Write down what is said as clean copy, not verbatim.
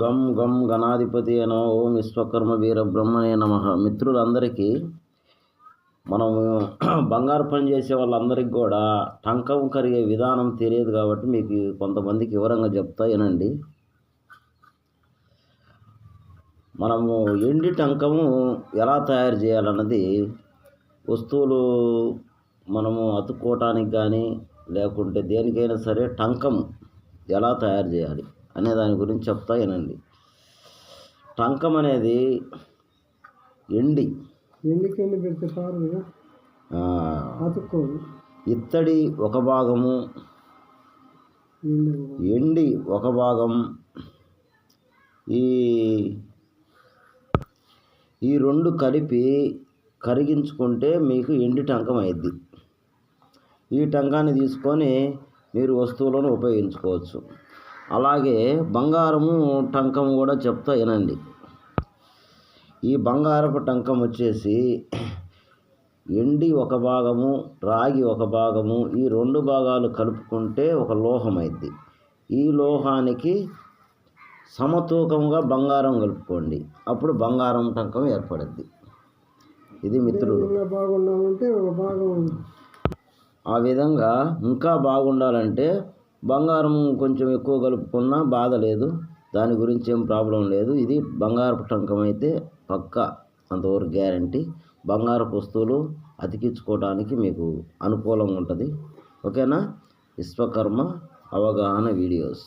గం గం గణాధిపతి నమ. ఓం విశ్వకర్మ వీర బ్రహ్మణే నమ. మిత్రులందరికీ, మనము బంగారు పని చేసే వాళ్ళందరికీ కూడా టంకం కరిగే విధానం తెలియదు కాబట్టి మీకు కొంతమందికి వివరంగా చెప్తా వినండి. మనము ఎండి టంకము ఎలా తయారు చేయాలన్నది, వస్తువులు మనము అతుక్కోవటానికి కానీ లేకుంటే దేనికైనా సరే టంకం ఎలా తయారు చేయాలి అనే దాని గురించి చెప్తా వినండి. టంకం అనేది ఇత్తడి ఒక భాగము, ఎండి ఒక భాగం, ఈ రెండు కలిపి కరిగించుకుంటే మీకు ఎండి టంకం అయింది. ఈ టంకాన్ని తీసుకొని మీరు వస్తువులను ఉపయోగించుకోవచ్చు. అలాగే బంగారము టంకం కూడా చెప్తా వినండి. ఈ బంగారపు టంకం వచ్చేసి ఎండి ఒక భాగము, రాగి ఒక భాగము, ఈ రెండు భాగాలు కలుపుకుంటే ఒక లోహం అయింది. ఈ లోహానికి సమతూకంగా బంగారం కలుపుకోండి, అప్పుడు బంగారం టంకం ఏర్పడుద్ది. ఇది మిత్రుడు. ఆ విధంగా ఇంకా బాగుండాలంటే బంగారం కొంచెం ఎక్కువ కలుపుకున్నా బాధ లేదు, దాని గురించి ఏం ప్రాబ్లం లేదు. ఇది బంగారపు టంకం అయితే పక్కా, అంతవరకు గ్యారంటీ. బంగారపు వస్తువులు అతికించుకోవడానికి మీకు అనుకూలంగా ఉంటుంది. ఓకేనా? విశ్వకర్మ అవగాహన వీడియోస్.